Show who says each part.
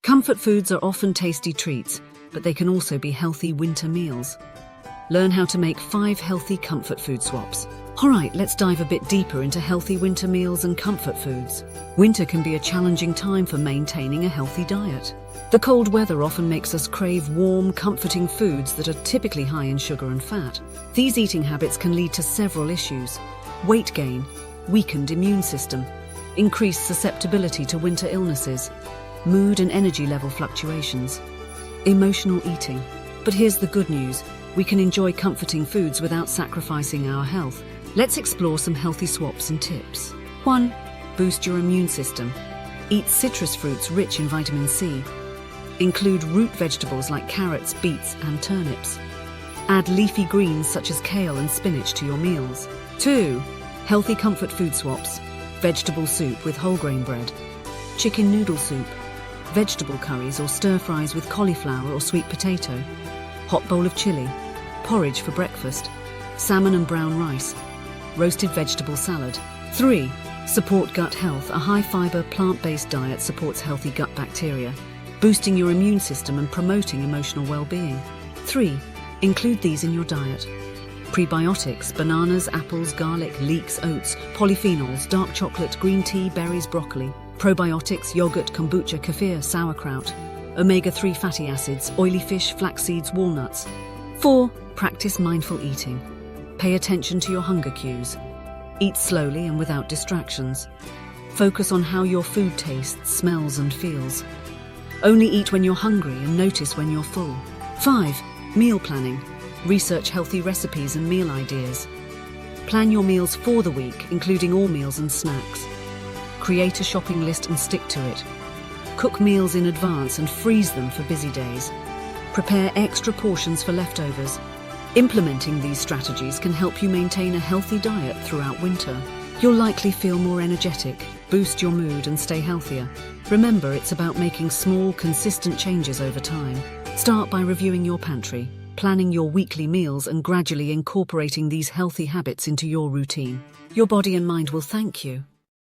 Speaker 1: Comfort foods are often tasty treats, but they can also be healthy winter meals. Learn how to make 5 healthy comfort food swaps. Alright, let's dive a bit deeper into healthy winter meals and comfort foods. Winter can be a challenging time for maintaining a healthy diet. The cold weather often makes us crave warm, comforting foods that are typically high in sugar and fat. These eating habits can lead to several issues: weight gain, weakened immune system, increased susceptibility to winter illnesses, mood and energy level fluctuations, emotional eating. But here's the good news: we can enjoy comforting foods without sacrificing our health. Let's explore some healthy swaps and tips. 1. Boost your immune system. Eat citrus fruits rich in vitamin C. Include root vegetables like carrots, beets, and turnips. Add leafy greens such as kale and spinach to your meals. 2. Healthy comfort food swaps. Vegetable soup with whole grain bread. Chicken noodle soup. Vegetable curries or stir-fries with cauliflower or sweet potato. Hot bowl of chili. Porridge for breakfast. Salmon and brown rice. Roasted vegetable salad. 3. Support gut health. A high-fiber, plant-based diet supports healthy gut bacteria, boosting your immune system and promoting emotional well-being. 3. Include these in your diet. Prebiotics: bananas, apples, garlic, leeks, oats, polyphenols, dark chocolate, green tea, berries, broccoli. Probiotics: yogurt, kombucha, kefir, sauerkraut. Omega-3 fatty acids: oily fish, flax seeds, walnuts. 4. Practice mindful eating. Pay attention to your hunger cues. Eat slowly and without distractions. Focus on how your food tastes, smells, and feels. Only eat when you're hungry and notice when you're full. 5. Meal planning. Research healthy recipes and meal ideas. Plan your meals for the week, including all meals and snacks. Create a shopping list and stick to it. Cook meals in advance and freeze them for busy days. Prepare extra portions for leftovers. Implementing these strategies can help you maintain a healthy diet throughout winter. You'll likely feel more energetic, boost your mood, and stay healthier. Remember, it's about making small, consistent changes over time. Start by reviewing your pantry, planning your weekly meals, and gradually incorporating these healthy habits into your routine. Your body and mind will thank you.